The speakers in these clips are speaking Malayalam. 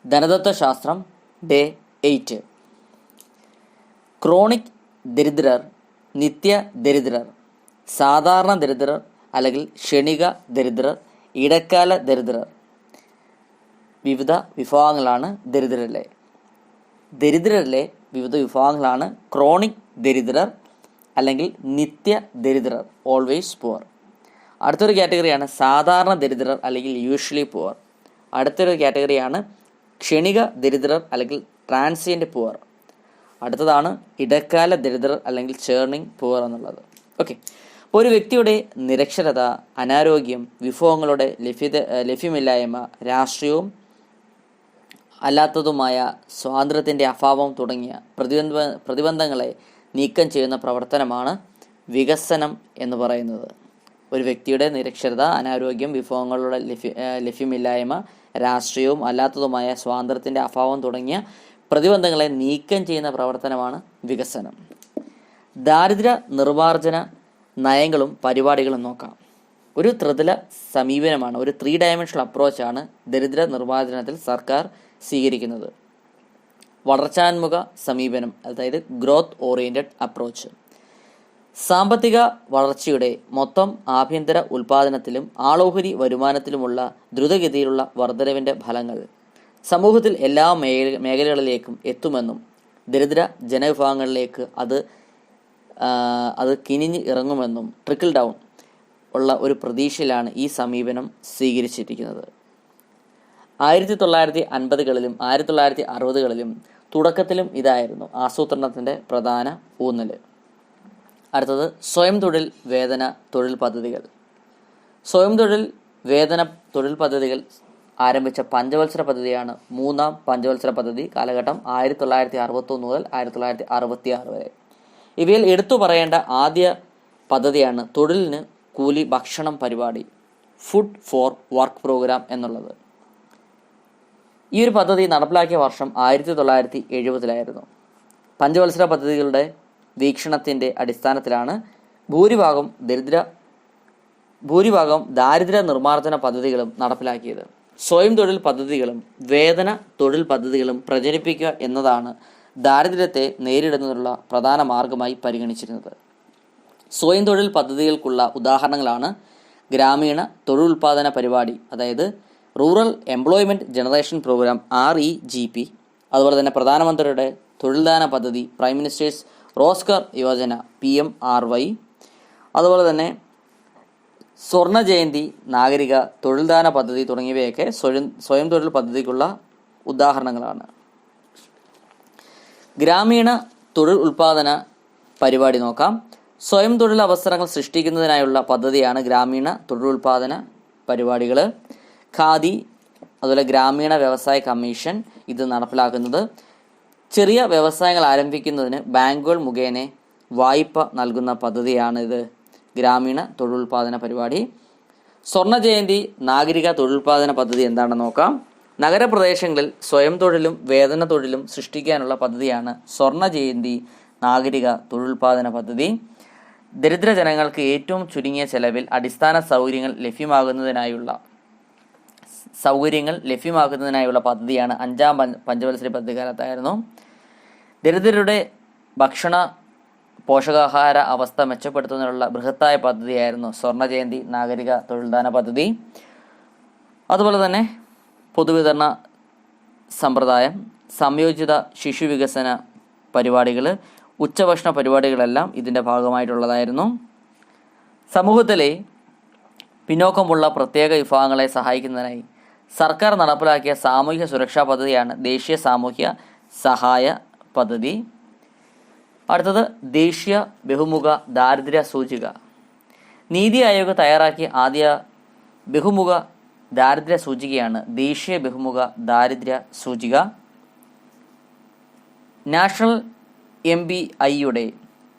ധനതത്വശാസ്ത്രം ഡേ 8. ക്രോണിക് ദരിദ്രർ, നിത്യ ദരിദ്രർ, സാധാരണ ദരിദ്രർ അല്ലെങ്കിൽ ക്ഷണിക ദരിദ്രർ, ഇടക്കാല ദരിദ്രർ. വിവിധ വിഭാഗങ്ങളാണ് ദരിദ്രരിലെ വിവിധ വിഭാഗങ്ങളാണ് ക്രോണിക് ദരിദ്രർ അല്ലെങ്കിൽ നിത്യ ദരിദ്രർ, ഓൾവേസ് പുവർ. അടുത്തൊരു കാറ്റഗറിയാണ് സാധാരണ ദരിദ്രർ അല്ലെങ്കിൽ യൂഷ്വലി പുവർ. അടുത്തൊരു കാറ്റഗറിയാണ് ക്ഷണിക ദരിദ്രർ അല്ലെങ്കിൽ ട്രാൻസിയൻ്റ് പുവർ. അടുത്തതാണ് ഇടക്കാല ദരിദ്രർ അല്ലെങ്കിൽ ചേർണിംഗ് പുവർ എന്നുള്ളത്. ഓക്കെ, അപ്പോൾ ഒരു വ്യക്തിയുടെ നിരക്ഷരത, അനാരോഗ്യം, വിഭവങ്ങളുടെ ലഭ്യമില്ലായ്മ, രാഷ്ട്രീയവും അല്ലാത്തതുമായ സ്വാതന്ത്ര്യത്തിൻ്റെ അഭാവം തുടങ്ങിയ പ്രതിബന്ധങ്ങളെ നീക്കം ചെയ്യുന്ന പ്രവർത്തനമാണ് വികസനം എന്ന് പറയുന്നത്. ഒരു വ്യക്തിയുടെ നിരക്ഷരത, അനാരോഗ്യം, വിഭവങ്ങളുടെ ലഭ്യമില്ലായ്മ, രാഷ്ട്രീയവും അല്ലാത്തതുമായ സ്വാതന്ത്ര്യത്തിൻ്റെ അഭാവം തുടങ്ങിയ പ്രതിബന്ധങ്ങളെ നീക്കം ചെയ്യുന്ന പ്രവർത്തനമാണ് വികസനം. ദാരിദ്ര്യ നിർമ്മാർജ്ജന നയങ്ങളും പരിപാടികളും നോക്കാം. ഒരു ത്രിതല സമീപനമാണ്, ഒരു 3 ഡയമെൻഷണൽ അപ്രോച്ചാണ് ദരിദ്ര നിർമ്മാർജ്ജനത്തിൽ സർക്കാർ സ്വീകരിക്കുന്നത്. വളർച്ചാന്മുഖ സമീപനം, അതായത് ഗ്രോത്ത് ഓറിയൻറ്റഡ് അപ്രോച്ച്. സാമ്പത്തിക വളർച്ചയുടെ മൊത്തം ആഭ്യന്തര ഉൽപ്പാദനത്തിലും ആളോഹരി വരുമാനത്തിലുമുള്ള ദ്രുതഗതിയിലുള്ള വർധനവിൻ്റെ ഫലങ്ങൾ സമൂഹത്തിൽ എല്ലാ മേഖലകളിലേക്കും എത്തുമെന്നും ദരിദ്ര ജനവിഭാഗങ്ങളിലേക്ക് അത് കിനിഞ്ഞ് ഇറങ്ങുമെന്നും ട്രിക്കിൾ ഡൗൺ ഉള്ള ഒരു പ്രതീക്ഷയിലാണ് ഈ സമീപനം സ്വീകരിച്ചിരിക്കുന്നത്. 1950കളിലും 1960കളിലും തുടക്കത്തിലും ഇതായിരുന്നു ആസൂത്രണത്തിൻ്റെ പ്രധാന ഊന്നൽ. അടുത്തത് സ്വയം തൊഴിൽ വേതന തൊഴിൽ പദ്ധതികൾ. സ്വയം തൊഴിൽ വേതന തൊഴിൽ പദ്ധതികൾ ആരംഭിച്ച പഞ്ചവത്സര പദ്ധതിയാണ് 3ാം പഞ്ചവത്സര പദ്ധതി. കാലഘട്ടം 1961 മുതൽ 1966 വരെ. ഇവയിൽ എടുത്തു പറയേണ്ട ആദ്യ പദ്ധതിയാണ് തൊഴിലിന് കൂലി ഭക്ഷണം പരിപാടി, ഫുഡ് ഫോർ വർക്ക് പ്രോഗ്രാം എന്നുള്ളത്. ഈ ഒരു പദ്ധതി നടപ്പിലാക്കിയ വർഷം 1970 പഞ്ചവത്സര പദ്ധതികളുടെ വീക്ഷണത്തിൻ്റെ അടിസ്ഥാനത്തിലാണ് ഭൂരിഭാഗം ദാരിദ്ര്യ നിർമ്മാർജ്ജന പദ്ധതികളും നടപ്പിലാക്കിയത്. സ്വയം തൊഴിൽ പദ്ധതികളും വേതന തൊഴിൽ പദ്ധതികളും പ്രചരിപ്പിക്കുക എന്നതാണ് ദാരിദ്ര്യത്തെ നേരിടുന്നതിനുള്ള പ്രധാന മാർഗമായി പരിഗണിച്ചിരുന്നത്. സ്വയം തൊഴിൽ പദ്ധതികൾക്കുള്ള ഉദാഹരണങ്ങളാണ് ഗ്രാമീണ തൊഴിലുൽപാദന പരിപാടി, അതായത് rural employment generation programme REGP, അതുപോലെ തന്നെ പ്രധാനമന്ത്രിയുടെ തൊഴിൽദാന പദ്ധതി, prime minister's Rozgar Yojana PMRY, അതുപോലെ തന്നെ സ്വർണ്ണ ജയന്തി നാഗരിക തൊഴിൽദാന പദ്ധതി തുടങ്ങിയവയൊക്കെ സ്വയം തൊഴിൽ പദ്ധതിക്കുള്ള ഉദാഹരണങ്ങളാണ്. ഗ്രാമീണ തൊഴിൽ ഉൽപാദന പരിപാടി നോക്കാം. സ്വയം തൊഴിൽ അവസരങ്ങൾ സൃഷ്ടിക്കുന്നതിനായുള്ള പദ്ധതിയാണ് ഗ്രാമീണ തൊഴിലുൽപാദന പരിപാടികൾ. ഖാദി, അതുപോലെ ഗ്രാമീണ വ്യവസായ കമ്മീഷൻ ഇത് നടപ്പിലാക്കുന്നത്. ചെറിയ വ്യവസായങ്ങൾ ആരംഭിക്കുന്നതിന് ബാങ്കുകൾ മുഖേന വായ്പ നൽകുന്ന പദ്ധതിയാണ് ഇത് ഗ്രാമീണ തൊഴിലുൽപാദന പരിപാടി. സ്വർണ്ണ ജയന്തി നാഗരിക തൊഴിലുൽപാദന പദ്ധതി എന്താണെന്ന് നോക്കാം. നഗരപ്രദേശങ്ങളിൽ സ്വയം തൊഴിലും വേതന തൊഴിലും സൃഷ്ടിക്കാനുള്ള പദ്ധതിയാണ് സ്വർണ്ണ ജയന്തി നാഗരിക തൊഴിലുൽപാദന പദ്ധതി. ദരിദ്ര ജനങ്ങൾക്ക് ഏറ്റവും ചുരുങ്ങിയ ചെലവിൽ അടിസ്ഥാന സൗകര്യങ്ങൾ ലഭ്യമാക്കുന്നതിനായുള്ള പദ്ധതിയാണ് 5ാം പഞ്ചവത്സര പദ്ധതിക്കാലത്തായിരുന്നു. ദരിദ്രരുടെ ഭക്ഷണ പോഷകാഹാര അവസ്ഥ മെച്ചപ്പെടുത്തുന്നതിനുള്ള ബൃഹത്തായ പദ്ധതിയായിരുന്നു സ്വർണ്ണ ജയന്തി നാഗരിക തൊഴിൽദാന പദ്ധതി. അതുപോലെ തന്നെ പൊതുവിതരണ സമ്പ്രദായം, സംയോജിത ശിശു വികസന പരിപാടികൾ, ഉച്ചഭക്ഷണ പരിപാടികളെല്ലാം ഇതിൻ്റെ ഭാഗമായിട്ടുള്ളതായിരുന്നു. സമൂഹത്തിലെ പിന്നോക്കമുള്ള പ്രത്യേക വിഭാഗങ്ങളെ സഹായിക്കുന്നതിനായി സർക്കാർ നടപ്പിലാക്കിയ സാമൂഹ്യ സുരക്ഷാ പദ്ധതിയാണ് ദേശീയ സാമൂഹ്യ സഹായ പദ്ധതി. അടുത്തത് ദേശീയ ബഹുമുഖ ദാരിദ്ര്യ സൂചിക. നീതി ആയോഗ് തയ്യാറാക്കിയ ആദ്യ ബഹുമുഖ ദാരിദ്ര്യ സൂചികയാണ് ദേശീയ ബഹുമുഖ ദാരിദ്ര്യ സൂചിക. നാഷണൽ MBIയുടെ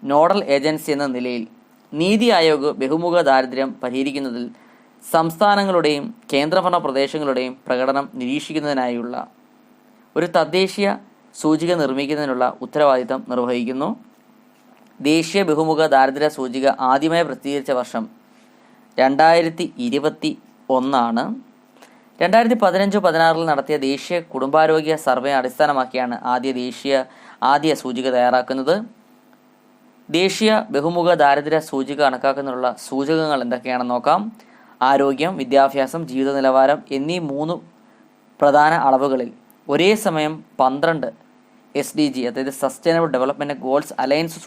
നോഡൽ ഏജൻസി എന്ന നിലയിൽ നീതി ആയോഗ് ബഹുമുഖ ദാരിദ്ര്യം പരിഹരിക്കുന്നതിൽ സംസ്ഥാനങ്ങളുടെയും കേന്ദ്രഭരണ പ്രദേശങ്ങളുടെയും പ്രകടനം നിരീക്ഷിക്കുന്നതിനായുള്ള ഒരു തദ്ദേശീയ സൂചിക നിർമ്മിക്കുന്നതിനുള്ള ഉത്തരവാദിത്തം നിർവഹിക്കുന്നു. ദേശീയ ബഹുമുഖ ദാരിദ്ര്യ സൂചിക ആദ്യമായി പ്രസിദ്ധീകരിച്ച വർഷം 2021. 2015-16 നടത്തിയ ദേശീയ കുടുംബാരോഗ്യ സർവേ അടിസ്ഥാനമാക്കിയാണ് ആദ്യ സൂചിക തയ്യാറാക്കുന്നത്. ദേശീയ ബഹുമുഖ ദാരിദ്ര്യ സൂചിക കണക്കാക്കുന്നതിനുള്ള സൂചകങ്ങൾ എന്തൊക്കെയാണെന്ന് നോക്കാം. ആരോഗ്യം, വിദ്യാഭ്യാസം, ജീവിത നിലവാരം എന്നീ 3 പ്രധാന അളവുകളിൽ ഒരേ സമയം 12 SDG അതായത് സസ്റ്റൈനബിൾ ഡെവലപ്മെന്റ് ഗോൾസ് അലയൻസ്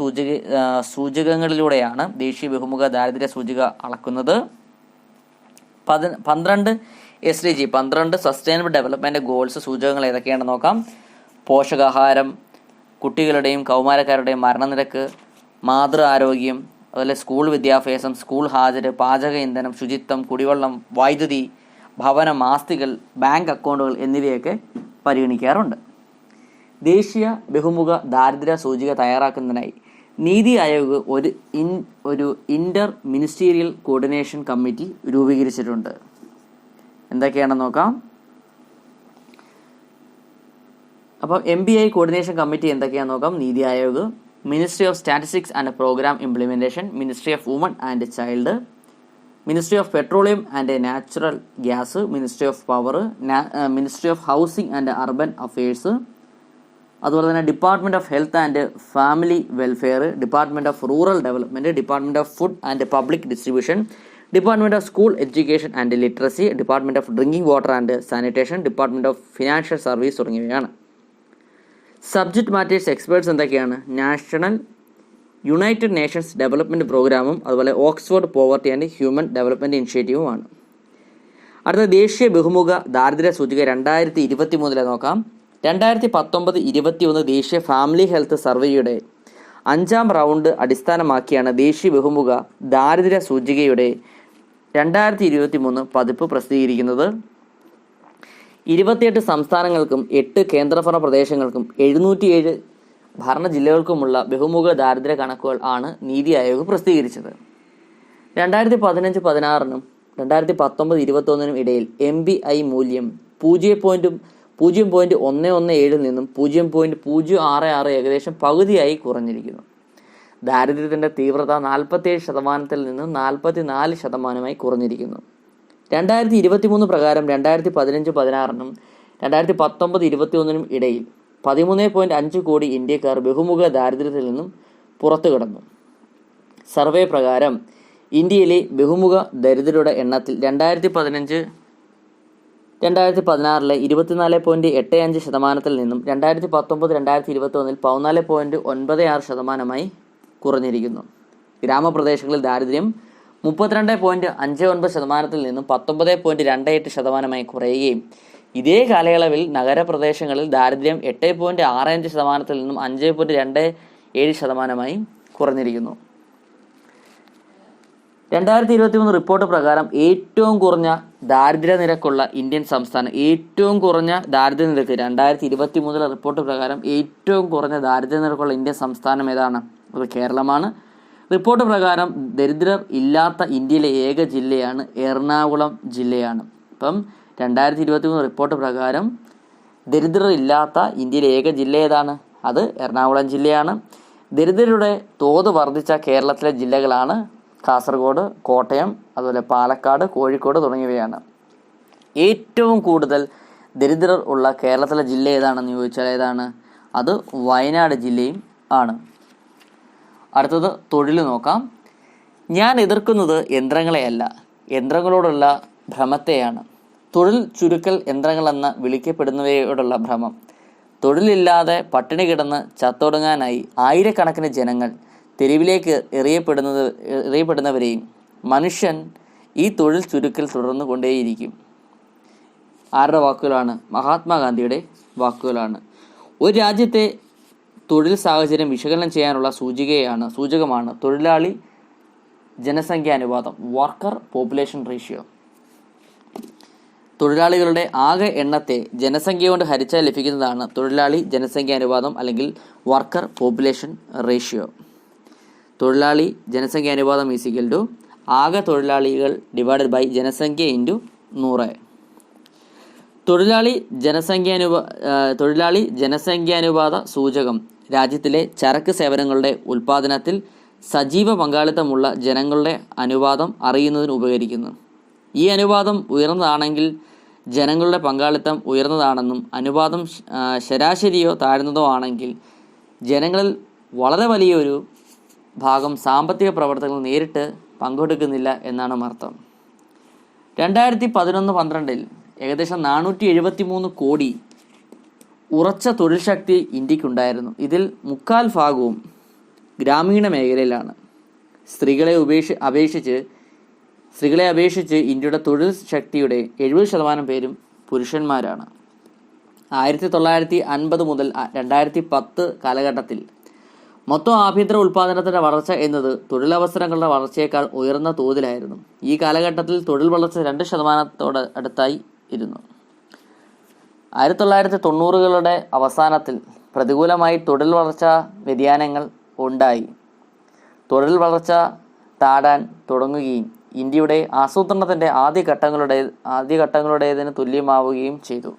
സൂചകങ്ങളിലൂടെയാണ് ദേശീയ ബഹുമുഖ ദാരിദ്ര്യ സൂചിക അളക്കുന്നത്. 12 SDG 12 സസ്റ്റൈനബിൾ ഡെവലപ്മെന്റ് ഗോൾസ് സൂചകങ്ങൾ ഏതൊക്കെയാണെന്ന് നോക്കാം. പോഷകാഹാരം, കുട്ടികളുടെയും കൗമാരക്കാരുടെയും മരണനിരക്ക്, മാതൃ ആരോഗ്യം, അതുപോലെ സ്കൂൾ വിദ്യാഭ്യാസം, സ്കൂൾ ഹാജര്, പാചക ഇന്ധനം, ശുചിത്വം, കുടിവെള്ളം, വൈദ്യുതി, ഭവനം, ആസ്തികൾ, ബാങ്ക് അക്കൗണ്ടുകൾ എന്നിവയൊക്കെ പരിഗണിക്കാറുണ്ട്. ദേശീയ ബഹുമുഖ ദാരിദ്ര്യ സൂചിക തയ്യാറാക്കുന്നതിനായി നീതി ആയോഗ് ഒരു ഇന്റർ മിനിസ്റ്റീരിയൽ കോർഡിനേഷൻ കമ്മിറ്റി രൂപീകരിച്ചിട്ടുണ്ട്. എന്തൊക്കെയാണെന്ന് നോക്കാം. അപ്പം MBI കോർഡിനേഷൻ കമ്മിറ്റി എന്തൊക്കെയാണെന്ന് നോക്കാം. NITI Aayog, ministry of statistics and programme implementation, ministry of woman and child, ministry of petroleum and natural gas, ministry of power, ministry of housing and urban affairs, അതുപോലെ തന്നെ department of health and family welfare, department of rural development, department of food and public distribution, department of school education and literacy, department of drinking water and sanitation, department of financial service തുടങ്ങിയവയാണ്. സബ്ജക്ട് മാറ്റേഴ്സ് എക്സ്പേർട്സ് എന്തൊക്കെയാണ്? യുണൈറ്റഡ് നേഷൻസ് ഡെവലപ്മെന്റ് പ്രോഗ്രാമും അതുപോലെ Oxford poverty and human development ഇനിഷ്യേറ്റീവുമാണ്. അടുത്ത ദേശീയ ബഹുമുഖ ദാരിദ്ര്യ സൂചിക 2023 നോക്കാം. 2019-21 ദേശീയ ഫാമിലി ഹെൽത്ത് സർവേയുടെ 5ാം റൗണ്ട് അടിസ്ഥാനമാക്കിയാണ് ദേശീയ ബഹുമുഖ ദാരിദ്ര്യ സൂചികയുടെ 2023 പതിപ്പ് പ്രസിദ്ധീകരിക്കുന്നത്. 28 സംസ്ഥാനങ്ങൾക്കും 8 കേന്ദ്രഭരണ പ്രദേശങ്ങൾക്കും 707 ഭരണ ജില്ലകൾക്കുമുള്ള ബഹുമുഖ ദാരിദ്ര്യ കണക്കുകൾ ആണ് നീതി ആയോഗ് പ്രസിദ്ധീകരിച്ചത്. 2015-16 2019-21 ഇടയിൽ MBI മൂല്യം 0.117 നിന്നും 0.066 ഏകദേശം പകുതിയായി കുറഞ്ഞിരിക്കുന്നു. ദാരിദ്ര്യത്തിന്റെ തീവ്രത 47% നിന്നും 44% കുറഞ്ഞിരിക്കുന്നു. 2023 പ്രകാരം 2015-16 2019-21 ഇടയിൽ 13.5 കോടി ഇന്ത്യക്കാർ ബഹുമുഖ ദാരിദ്ര്യത്തിൽ നിന്നും പുറത്തു കടന്നു. സർവേ പ്രകാരം ഇന്ത്യയിലെ ബഹുമുഖ ദരിദ്രരുടെ എണ്ണത്തിൽ 2016 24.75% നിന്നും 2019-2021 14.96% കുറഞ്ഞിരിക്കുന്നു. ഗ്രാമപ്രദേശങ്ങളിൽ ദാരിദ്ര്യം 32.59% നിന്നും 19.28% കുറയുകയും ഇതേ കാലയളവിൽ നഗരപ്രദേശങ്ങളിൽ ദാരിദ്ര്യം 8.65% നിന്നും 5.27% കുറഞ്ഞിരിക്കുന്നു. 2023 റിപ്പോർട്ട് പ്രകാരം ഏറ്റവും കുറഞ്ഞ ദാരിദ്ര്യ നിരക്കുള്ള ഇന്ത്യൻ സംസ്ഥാനം, ഏറ്റവും കുറഞ്ഞ ദാരിദ്ര്യ നിരക്ക് 2023 റിപ്പോർട്ട് പ്രകാരം ഏറ്റവും കുറഞ്ഞ ദാരിദ്ര്യ നിരക്കുള്ള ഇന്ത്യൻ സംസ്ഥാനം ഏതാണ്? അത് കേരളമാണ്. റിപ്പോർട്ട് പ്രകാരം ദരിദ്രർ ഇല്ലാത്ത ഇന്ത്യയിലെ ഏക ജില്ലയാണ് എറണാകുളം ജില്ലയാണ്. അപ്പം 2023 റിപ്പോർട്ട് പ്രകാരം ദരിദ്രർ ഇല്ലാത്ത ഇന്ത്യയിലെ ഏക ജില്ല ഏതാണ്? അത് എറണാകുളം ജില്ലയാണ്. ദരിദ്രരുടെ തോത് വർദ്ധിച്ച കേരളത്തിലെ ജില്ലകളാണ് കാസർഗോഡ്, കോട്ടയം, അതുപോലെ പാലക്കാട്, കോഴിക്കോട് തുടങ്ങിയവയാണ്. ഏറ്റവും കൂടുതൽ ദരിദ്രർ ഉള്ള കേരളത്തിലെ ജില്ല ഏതാണെന്ന് ചോദിച്ചാൽ ഏതാണ്? അത് വയനാട് ജില്ലയും ആണ്. അടുത്തത് തൊഴിൽ നോക്കാം. ഞാൻ എതിർക്കുന്നത് യന്ത്രങ്ങളെയല്ല, യന്ത്രങ്ങളോടുള്ള ഭ്രമത്തെയാണ്. തൊഴിൽ ചുരുക്കൽ യന്ത്രങ്ങളെന്ന് വിളിക്കപ്പെടുന്നവയോടുള്ള ഭ്രമം. തൊഴിലില്ലാതെ പട്ടിണി കിടന്ന് ചത്തൊടുങ്ങാനായി ആയിരക്കണക്കിന് ജനങ്ങൾ തെരുവിലേക്ക് എറിയപ്പെടുന്നവരെയും മനുഷ്യൻ ഈ തൊഴിൽ ചുരുക്കൽ തുടർന്നു കൊണ്ടേയിരിക്കും. ആരുടെ വാക്കുകളാണ്? മഹാത്മാഗാന്ധിയുടെ വാക്കുകളാണ്. ഒരു രാജ്യത്തെ തൊഴിൽ സാഹചര്യം വിശകലനം ചെയ്യാനുള്ള സൂചകമാണ് തൊഴിലാളി ജനസംഖ്യാനുപാതം, വർക്കർ പോപ്പുലേഷൻ റേഷ്യോ. തൊഴിലാളികളുടെ ആകെ എണ്ണത്തെ ജനസംഖ്യ കൊണ്ട് ഹരിച്ചാൽ ലഭിക്കുന്നതാണ് തൊഴിലാളി ജനസംഖ്യാനുപാതം അല്ലെങ്കിൽ വർക്കർ പോപ്പുലേഷൻ റേഷ്യോ. തൊഴിലാളി ജനസംഖ്യാനുപാതം = ആകെ തൊഴിലാളികൾ ഡിവൈഡഡ് ബൈ ജനസംഖ്യ × 100. തൊഴിലാളി ജനസംഖ്യാനുപാത സൂചകം രാജ്യത്തിലെ ചരക്ക് സേവനങ്ങളുടെ ഉൽപ്പാദനത്തിൽ സജീവ പങ്കാളിത്തമുള്ള ജനങ്ങളുടെ അനുപാതം അറിയുന്നതിന് ഉപകരിക്കുന്നു. ഈ അനുപാതം ഉയർന്നതാണെങ്കിൽ ജനങ്ങളുടെ പങ്കാളിത്തം ഉയർന്നതാണെന്നും അനുപാതം ശരാശരിയോ താഴ്ന്നതോ ആണെങ്കിൽ ജനങ്ങളിൽ വളരെ വലിയൊരു ഭാഗം സാമ്പത്തിക പ്രവർത്തനങ്ങൾ നേരിട്ട് പങ്കെടുക്കുന്നില്ല എന്നാണ് അർത്ഥം. 2011-12 ഏകദേശം 473 കോടി ഉറച്ച തൊഴിൽ ശക്തി ഇന്ത്യക്കുണ്ടായിരുന്നു. ഇതിൽ 3/4 ഗ്രാമീണ മേഖലയിലാണ്. സ്ത്രീകളെ അപേക്ഷിച്ച് ഇന്ത്യയുടെ തൊഴിൽ ശക്തിയുടെ 70% പേരും പുരുഷന്മാരാണ്. 1950 മുതൽ 2010 കാലഘട്ടത്തിൽ മൊത്തം ആഭ്യന്തര ഉൽപ്പാദനത്തിന്റെ വളർച്ച എന്നത് തൊഴിലവസരങ്ങളുടെ വളർച്ചയേക്കാൾ ഉയർന്ന തോതിലായിരുന്നു. ഈ കാലഘട്ടത്തിൽ തൊഴിൽ വളർച്ച 2% അടുത്തായി ഇരുന്നു. 1990കളുടെ അവസാനത്തിൽ പ്രതികൂലമായി തൊഴിൽ വളർച്ചാ വ്യതിയാനങ്ങൾ ഉണ്ടായി. തൊഴിൽ വളർച്ച താഴാൻ തുടങ്ങുകയും ഇന്ത്യയുടെ ആസൂത്രണത്തിന്റെ ആദ്യഘട്ടങ്ങളുടേതിന് തുല്യമാവുകയും ചെയ്തു.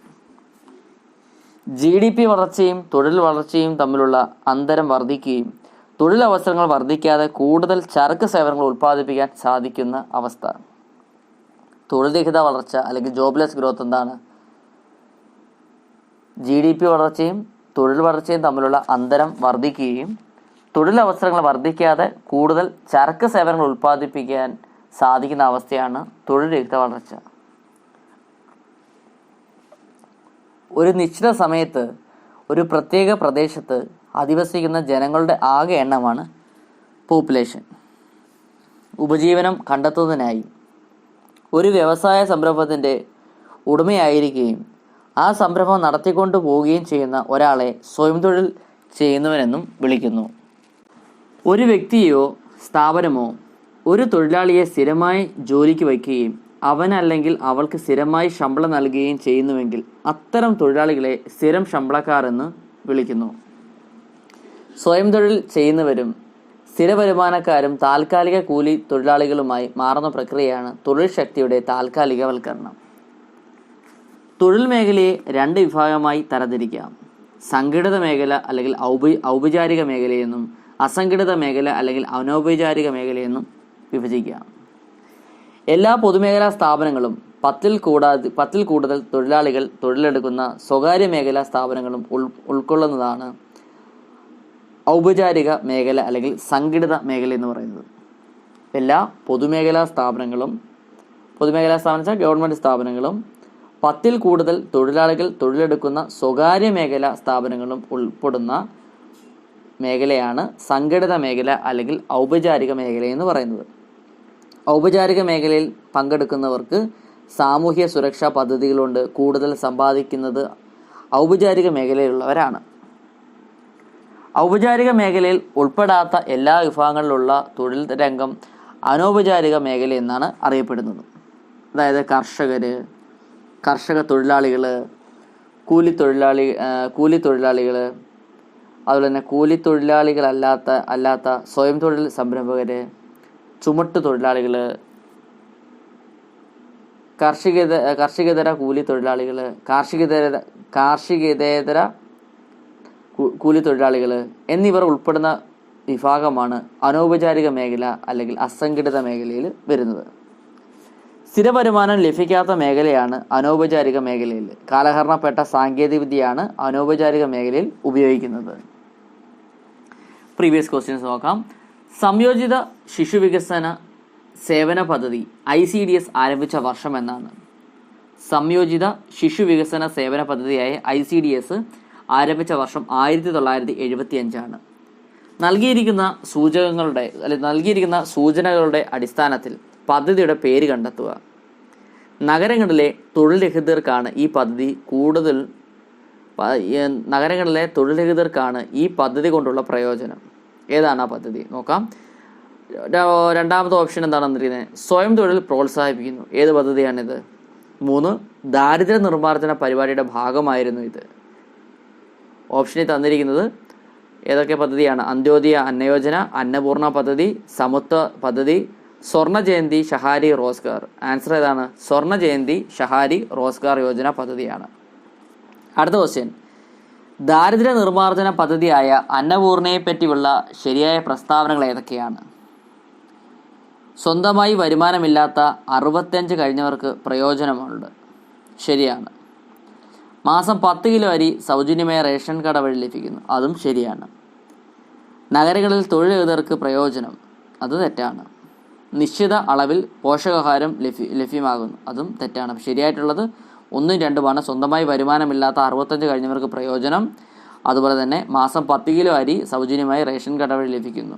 GDP വളർച്ചയും തൊഴിൽ വളർച്ചയും തമ്മിലുള്ള അന്തരം വർദ്ധിക്കുകയും തൊഴിലവസരങ്ങൾ വർദ്ധിക്കാതെ കൂടുതൽ ചരക്ക് സേവനങ്ങൾ ഉൽപ്പാദിപ്പിക്കാൻ സാധിക്കുന്ന അവസ്ഥ. തൊഴിൽ രഹിത വളർച്ച അല്ലെങ്കിൽ ജോബ്ലെസ് ഗ്രോത്ത് എന്താണ്? GDP വളർച്ചയും തൊഴിൽ വളർച്ചയും തമ്മിലുള്ള അന്തരം വർദ്ധിക്കുകയും തൊഴിലവസരങ്ങൾ വർദ്ധിക്കാതെ കൂടുതൽ ചരക്ക് സേവനങ്ങൾ ഉൽപ്പാദിപ്പിക്കാൻ സാധിക്കുന്ന അവസ്ഥയാണ് തൊഴിൽ രഹിത വളർച്ച. ഒരു നിശ്ചിത സമയത്ത് ഒരു പ്രത്യേക പ്രദേശത്ത് അധിവസിക്കുന്ന ജനങ്ങളുടെ ആകെ എണ്ണമാണ് പോപ്പുലേഷൻ. ഉപജീവനം കണ്ടെത്തുന്നതിനായി ഒരു വ്യവസായ സംരംഭത്തിൻ്റെ ഉടമയായിരിക്കുകയും ആ സംരംഭം നടത്തിക്കൊണ്ടു പോവുകയും ചെയ്യുന്ന ഒരാളെ സ്വയം തൊഴിൽ ചെയ്യുന്നവനെന്നും വിളിക്കുന്നു. ഒരു വ്യക്തിയോ സ്ഥാപനമോ ഒരു തൊഴിലാളിയെ സ്ഥിരമായി ജോലിക്ക് വയ്ക്കുകയും അവനല്ലെങ്കിൽ അവൾക്ക് സ്ഥിരമായി ശമ്പളം നൽകുകയും ചെയ്യുന്നുവെങ്കിൽ അത്തരം തൊഴിലാളികളെ സ്ഥിരം ശമ്പളക്കാർ എന്ന് വിളിക്കുന്നു. സ്വയം തൊഴിൽ ചെയ്യുന്നവരും സ്ഥിര വരുമാനക്കാരും താൽക്കാലിക കൂലി തൊഴിലാളികളുമായി മാറുന്ന പ്രക്രിയയാണ് തൊഴിൽ ശക്തിയുടെ താൽക്കാലികവൽക്കരണം. തൊഴിൽ മേഖലയെ 2 വിഭാഗമായി തരംതിരിക്കാം. സംഘടിത മേഖല അല്ലെങ്കിൽ ഔപചാരിക മേഖലയെന്നും അസംഘടിത മേഖല അല്ലെങ്കിൽ അനൗപചാരിക മേഖലയെന്നും വിഭജിക്കാം. എല്ലാ പൊതുമേഖലാ സ്ഥാപനങ്ങളും 10ൽ കൂടുതൽ തൊഴിലാളികൾ തൊഴിലെടുക്കുന്ന സ്വകാര്യ മേഖലാ സ്ഥാപനങ്ങളും ഉൾക്കൊള്ളുന്നതാണ് ഔപചാരിക മേഖല അല്ലെങ്കിൽ സംഘടിത മേഖല എന്ന് പറയുന്നത്. എല്ലാ പൊതുമേഖലാ സ്ഥാപനങ്ങളും ഗവൺമെൻറ് സ്ഥാപനങ്ങളും 10ൽ കൂടുതൽ തൊഴിലാളികൾ തൊഴിലെടുക്കുന്ന സ്വകാര്യ മേഖലാ സ്ഥാപനങ്ങളും ഉൾപ്പെടുന്ന മേഖലയാണ് സംഘടിത മേഖല അല്ലെങ്കിൽ ഔപചാരിക മേഖല എന്ന് പറയുന്നത്. ഔപചാരിക മേഖലയിൽ പങ്കെടുക്കുന്നവർക്ക് സാമൂഹ്യ സുരക്ഷാ പദ്ധതികളുണ്ട് കൂടുതൽ സമ്പാദിക്കുന്നത് ഔപചാരിക മേഖലയിലുള്ളവരാണ്. ഔപചാരിക മേഖലയിൽ ഉൾപ്പെടാത്ത എല്ലാ വിഭാഗങ്ങളിലുള്ള തൊഴിൽ രംഗം അനൗപചാരിക മേഖല എന്നാണ് അറിയപ്പെടുന്നത്. അതായത് കർഷക തൊഴിലാളികൾ, കൂലി തൊഴിലാളികൾ, അതുപോലെ തന്നെ കൂലി തൊഴിലാളികളല്ലാത്ത സ്വയം തൊഴിൽ സംരംഭകർ, ചുമട്ടു തൊഴിലാളികൾ, കാർഷികേതര കൂലി തൊഴിലാളികൾ, കാർഷികേതര കൂലി തൊഴിലാളികൾ എന്നിവർ ഉൾപ്പെടുന്ന വിഭാഗമാണ് അനൗപചാരിക മേഖല അല്ലെങ്കിൽ അസംഘടിത മേഖലയിൽ വരുന്നത്. സ്ഥിര വരുമാനം ലഭിക്കാത്ത മേഖലയാണ് അനൗപചാരിക മേഖലയിൽ. കാലഹരണപ്പെട്ട സാങ്കേതികവിദ്യയാണ് അനൗപചാരിക മേഖലയിൽ ഉപയോഗിക്കുന്നത്. പ്രീവിയസ് ക്വസ്റ്റ്യൻസ് നോക്കാം. സംയോജിത ശിശു വികസന സേവന പദ്ധതി ICDS ആരംഭിച്ച വർഷം എന്നാണ്? സംയോജിത ശിശു വികസന സേവന പദ്ധതിയായ ICDS ആരംഭിച്ച വർഷം 1975 നൽകിയിരിക്കുന്ന സൂചനകളുടെ അടിസ്ഥാനത്തിൽ പദ്ധതിയുടെ പേര് കണ്ടെത്തുക. നഗരങ്ങളിലെ തൊഴിൽ രഹിതർക്കാണ് ഈ പദ്ധതി കൊണ്ടുള്ള പ്രയോജനം. ഏതാണ് ആ പദ്ധതി നോക്കാം. രണ്ടാമത്തെ ഓപ്ഷൻ എന്താണ് തന്നിരിക്കുന്നത്? സ്വയം തൊഴിൽ പ്രോത്സാഹിപ്പിക്കുന്നു. ഏത് പദ്ധതിയാണിത്? 3 ദാരിദ്ര്യ നിർമ്മാർജ്ജന പരിപാടിയുടെ ഭാഗമായിരുന്നു ഇത്. ഓപ്ഷനിൽ തന്നിരിക്കുന്നത് ഏതൊക്കെ പദ്ധതിയാണ്? അന്ത്യോദയ അന്നയോജന, അന്നപൂർണ പദ്ധതി, സമത്വ പദ്ധതി, സ്വർണ്ണ ജയന്തി ഷഹാരി റോസ്ഗാർ. ആൻസർ ഏതാണ്? സ്വർണ്ണ ജയന്തി ഷഹാരി റോസ്ഗാർ യോജന പദ്ധതിയാണ്. അടുത്ത ക്വസ്റ്റ്യൻ, ദാരിദ്ര്യ നിർമ്മാർജ്ജന പദ്ധതിയായ അന്നപൂർണയെ പറ്റിയുള്ള ശരിയായ പ്രസ്താവനകൾ ഏതൊക്കെയാണ്? സ്വന്തമായി വരുമാനമില്ലാത്ത 65 കഴിഞ്ഞവർക്ക് പ്രയോജനമുണ്ട്. ശരിയാണ്. മാസം 10 കിലോ അരി സൗജന്യമായ റേഷൻ കട വഴി ലഭിക്കുന്നു. അതും ശരിയാണ്. നഗരങ്ങളിൽ തൊഴിലെഴുതർക്ക് പ്രയോജനം. അത് തെറ്റാണ്. നിശ്ചിത അളവിൽ പോഷകാഹാരം ലഭ്യമാകുന്നു. അതും തെറ്റാണ്. ശരിയായിട്ടുള്ളത് 1ഉം 2ഉമാണ്. സ്വന്തമായി വരുമാനമില്ലാത്ത 65 കഴിഞ്ഞവർക്ക് പ്രയോജനം. അതുപോലെ തന്നെ മാസം 10 കിലോ അരി സൗജന്യമായി റേഷൻ കട വഴി ലഭിക്കുന്നു.